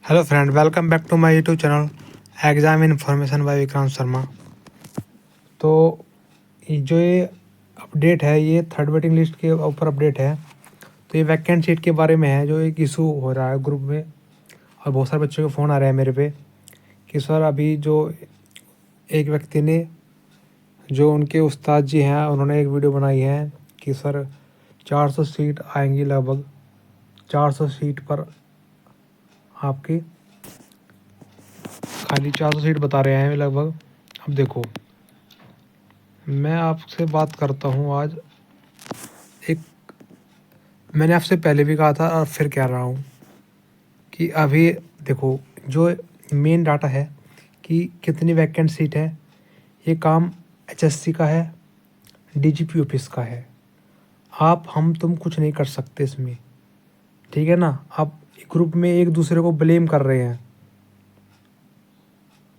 Hello friend, welcome back to my YouTube channel exam information by Vikrant Sharma. तो ये update है, ये थर्ड वेटिंग लिस्ट के ऊपर अपडेट है। तो ये वैकेंट सीट के बारे में है, जो एक इशू हो रहा है ग्रुप में और बहुत सारे बच्चों के फ़ोन आ रहे हैं मेरे पे कि सर अभी जो एक व्यक्ति ने, जो उनके उस्ताद जी हैं, उन्होंने एक वीडियो बनाई है कि सर 400 सीट आएंगी, लगभग 400 सीट पर आपकी खाली 400 सीट बता रहे हैं लगभग। अब देखो, मैं आपसे बात करता हूँ आज। एक मैंने आपसे पहले भी कहा था और फिर कह रहा हूँ कि अभी देखो, जो मेन डाटा है कि कितनी वैकेंट सीट है, ये काम एचएससी का है, डीजीपी ऑफिस का है। आप हम तुम कुछ नहीं कर सकते इसमें, ठीक है ना। आप ग्रुप में एक दूसरे को ब्लेम कर रहे हैं,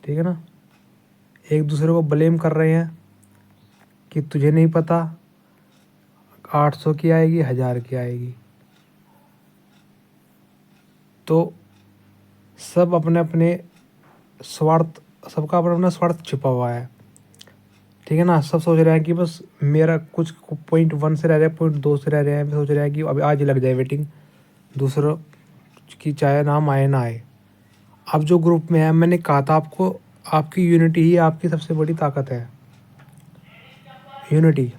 ठीक है ना, एक दूसरे को ब्लेम कर रहे हैं कि तुझे नहीं पता 800 की आएगी, 1000 की आएगी। तो सब अपने अपने स्वार्थ, सबका अपना अपना स्वार्थ छिपा हुआ है, ठीक है ना। सब सोच रहे हैं कि बस मेरा कुछ पॉइंट 1 से रह रहे हैं, पॉइंट 2 से रह रहे हैं, सोच रहे हैं कि अभी आज ही लग जाए वेटिंग, दूसरों की चाहे नाम आए ना आए। अब जो ग्रुप में है, मैंने कहा था आपको, आपकी यूनिटी ही आपकी सबसे बड़ी ताकत है। यूनिटी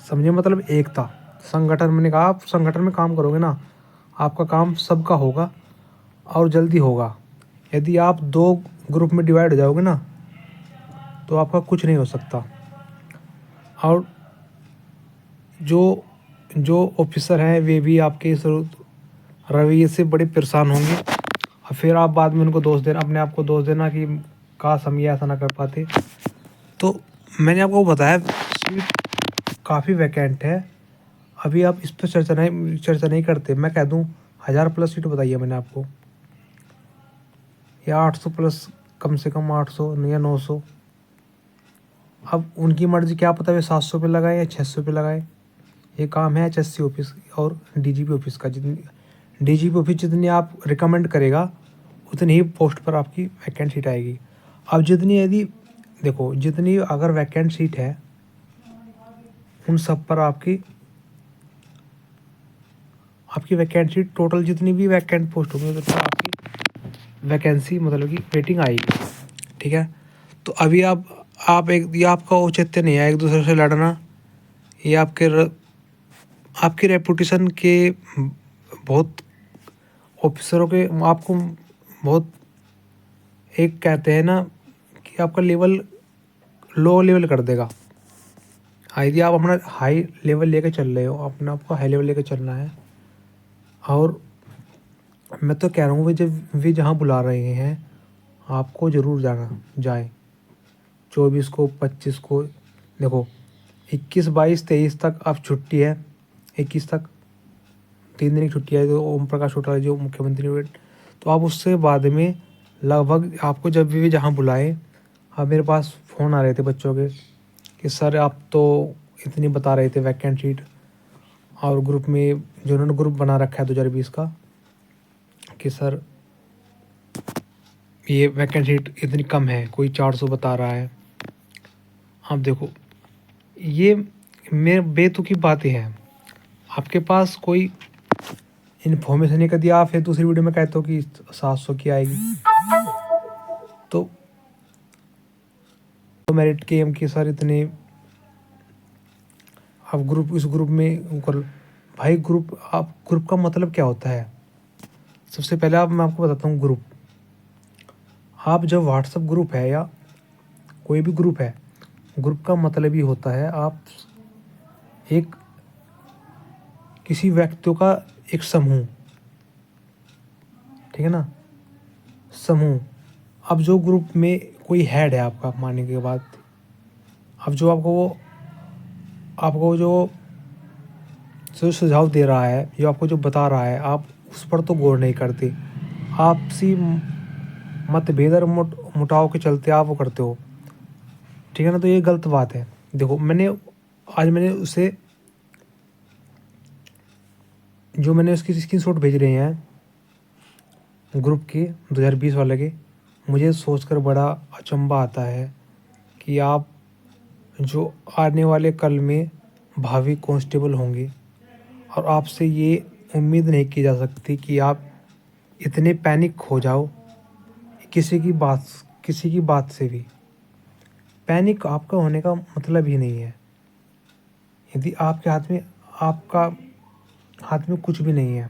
समझे, मतलब एकता, संगठन। मैंने कहा आप संगठन में काम करोगे ना, आपका काम सबका होगा और जल्दी होगा। यदि आप दो ग्रुप में डिवाइड हो जाओगे ना, तो आपका कुछ नहीं हो सकता। और जो जो ऑफिसर हैं, वे भी आपके इस रवैये से बड़े परेशान होंगे और फिर आप बाद में उनको दोष देना, अपने आप को दोष देना कि काश हम ये ऐसा ना कर पाते। तो मैंने आपको बताया सीट काफ़ी वैकेंट है। अभी आप इस पर चर्चा नहीं करते। मैं कह दूं 1000 प्लस सीट बताइए मैंने आपको, या 800 प्लस, कम से कम 800 या 900। अब उनकी मर्ज़ी, क्या पता वे 700 पे लगाए या 600 पे लगाए। ये काम है एचएससी ऑफिस और डीजीपी ऑफिस का। जितनी डीजीपी ऑफिस जितनी आप रिकमेंड करेगा, उतनी ही पोस्ट पर आपकी वैकेंट सीट आएगी। अब जितनी, यदि देखो, जितनी अगर वैकेंट सीट है, उन सब पर आपकी आपकी वैकेंट सीट, टोटल जितनी भी वैकेंट पोस्ट होंगी, उस पर आपकी वैकेंसी, मतलब कि वेटिंग आएगी, ठीक है। तो अभी आप एक, ये आपका औचित्य नहीं है एक दूसरे से लड़ना। ये आपके रेपुटेशन के, बहुत ऑफिसरों के, आपको बहुत, एक कहते हैं ना कि आपका लेवल लो लेवल कर देगा। यदि आप अपना हाई लेवल लेके चल रहे हो, अपना आपको हाई लेवल लेके चलना है। और मैं तो कह रहा हूँ, वे जहाँ बुला रहे हैं, आपको ज़रूर जाना जाए। 24 को, 25 को, देखो 21, 22, 23 तक अब छुट्टी है। 21 तक 3 दिन की छुट्टी है, तो ओम प्रकाश चौटाला जो मुख्यमंत्री हुए, तो आप उससे बाद में लगभग आपको जब भी जहाँ बुलाए। हाँ, मेरे पास फ़ोन आ रहे थे बच्चों के कि सर आप तो इतनी बता रहे थे वैकेंट सीट, और ग्रुप में जो उन्होंने ग्रुप बना रखा है 2020 का, कि सर ये वैकेंट सीट इतनी कम है, कोई 400 बता रहा है। आप देखो, ये मेरे बेतुकी बातें हैं। आपके पास कोई इन्फॉर्मेशन नहीं कर दिया, आप फिर दूसरी वीडियो में कहते हो कि 700 की आएगी। तो मेरिट के एम के सर इतने, आप ग्रुप, इस ग्रुप में कर भाई। ग्रुप का मतलब क्या होता है? सबसे पहले मैं आपको बताता हूँ। ग्रुप, आप जब व्हाट्सएप ग्रुप है या कोई भी ग्रुप है, ग्रुप का मतलब ही होता है आप एक, किसी व्यक्तियों का एक समूह, ठीक है ना, समूह। अब जो ग्रुप में कोई हेड है आपका मानने के बाद, अब जो आपको जो सुझाव दे रहा है, जो आपको जो बता रहा है, आप उस पर तो गौर नहीं करते। आपसी मतभेद और मुटाव के चलते आप वो करते हो, ठीक है ना। तो ये गलत बात है। देखो, मैंने उसे, जो मैंने उसकी स्क्रीनशॉट भेज रहे हैं ग्रुप के 2020 वाले के, मुझे सोचकर बड़ा अचंभा आता है कि आप जो आने वाले कल में भावी कांस्टेबल होंगे, और आपसे ये उम्मीद नहीं की जा सकती कि आप इतने पैनिक हो जाओ किसी की बात से भी। पैनिक आपका होने का मतलब ही नहीं है। यदि आपका हाथ में कुछ भी नहीं है,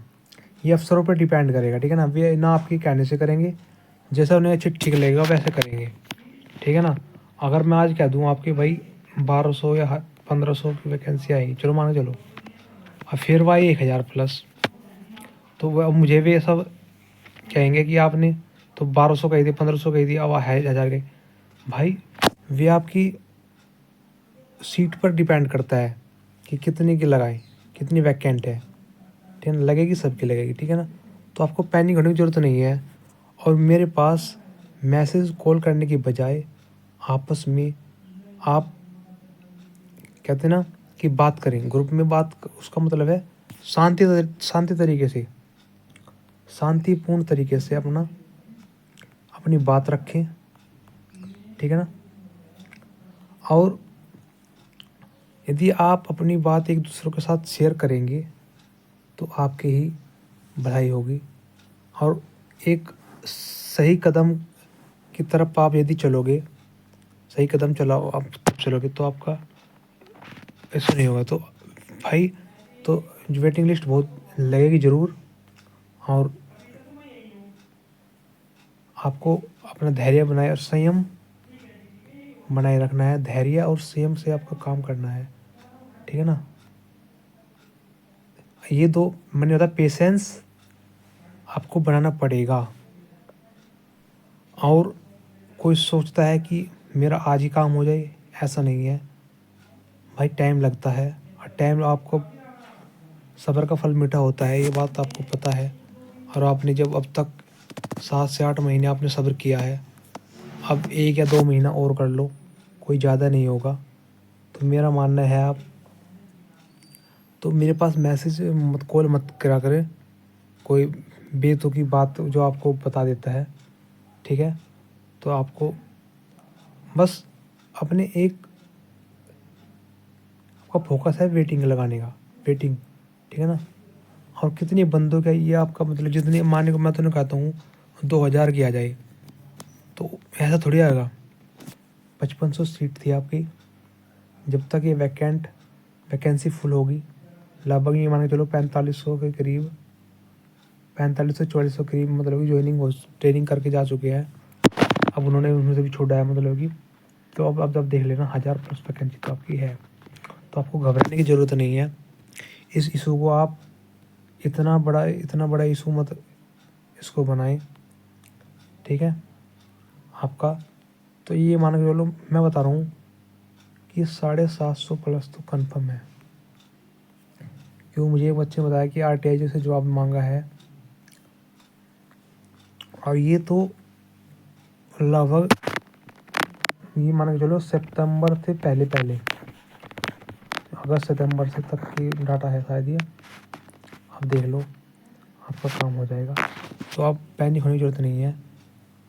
ये अफसरों पर डिपेंड करेगा, ठीक है ना। वे ना आपके कहने से करेंगे, जैसा उन्हें अच्छा ठीक लगेगा वैसे करेंगे, ठीक है ना। अगर मैं आज कह दूँ आपके भाई 1200 या 1500 की वैकेंसी आएगी, चलो मान के चलो, और फिर वही 1000 प्लस, तो वह मुझे भी सब कहेंगे कि आपने तो 1200 कही थी, 1500 कही थी, अब है 1000 गई। भाई वे आपकी सीट पर डिपेंड करता है कि कितने की लगाएं, कितनी वैकेंट है, ठीक है ना। लगेगी, सबकी लगेगी, ठीक है ना। तो आपको पैनिक होने की ज़रूरत नहीं है। और मेरे पास मैसेज कॉल करने की बजाय आपस में आप कहते हैं ना कि बात करें, ग्रुप में बात, उसका मतलब है शांति तरीके से, शांतिपूर्ण तरीके से अपनी बात रखें, ठीक है ना। और यदि आप अपनी बात एक दूसरे के साथ शेयर करेंगे तो आपकी ही भलाई होगी। और एक सही कदम की तरफ आप यदि चलोगे, सही कदम चलाओ आप चलोगे, तो आपका ऐसा नहीं होगा। तो भाई, तो वेटिंग लिस्ट बहुत लगेगी ज़रूर। और आपको अपना धैर्य बनाए और संयम बनाए रखना है। धैर्य और संयम से आपको काम करना है, ठीक है ना। ये दो मैंने बताया, पेशेंस आपको बनाना पड़ेगा। और कोई सोचता है कि मेरा आज ही काम हो जाए, ऐसा नहीं है भाई, टाइम लगता है। और टाइम आपको, सब्र का फल मीठा होता है, ये बात आपको पता है। और आपने जब अब तक 7 से 8 महीने आपने सब्र किया है, अब 1 या 2 महीना और कर लो, कोई ज़्यादा नहीं होगा। तो मेरा मानना है, आप तो मेरे पास मैसेज मत, कॉल मत करा करें कोई बेतुकी बात जो आपको बता देता है, ठीक है। तो आपको बस अपने एक, आपका फोकस है वेटिंग लगाने का, वेटिंग, ठीक है ना। और कितने बंदों का ये आपका मतलब, जितने मानने को मैं तो नहीं कहता हूँ 2000 की आ जाए, तो ऐसा थोड़ी आएगा। 5500 सीट थी आपकी, जब तक ये वैकेंसी फुल होगी, लगभग ये मान के चलो 4500 के करीब, 4500 4400 करीब मतलब कि ज्वाइनिंग हो, ट्रेनिंग करके जा चुके हैं। अब उन्होंने उनमें से भी छोड़ा है मतलब कि, तो अब जब देख लेना 1000 प्लस वैकेंसी तो आपकी है। तो आपको घबराने की ज़रूरत नहीं है। इस इशू को आप इतना बड़ा इशू मत इसको बनाएं, ठीक है आपका। तो ये मान के चलो, मैं बता रहा हूँ कि 750 प्लस तो कंफर्म है। क्यों, मुझे एक बच्चे ने बताया कि RTI से जवाब मांगा है, और ये तो लगभग ये मान के चलो सितंबर से पहले अगस्त सितंबर से तक की डाटा है शायद ये। आप देख लो, आपका काम हो जाएगा। तो आप पैनिक होने की ज़रूरत नहीं है।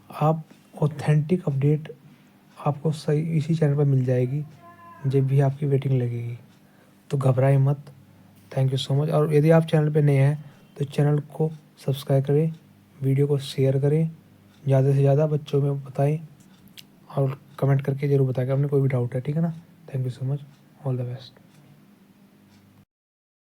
आप ऑथेंटिक अपडेट आपको सही इसी चैनल पर मिल जाएगी जब भी आपकी वेटिंग लगेगी। तो घबराए मत। Thank you so much. और यदि आप चैनल पर नए हैं तो चैनल को सब्सक्राइब करें, वीडियो को शेयर करें, ज़्यादा से ज़्यादा बच्चों में बताएं, और कमेंट करके ज़रूर बताएं अगर आपने कोई भी डाउट है, ठीक है ना। Thank you so much, all the best.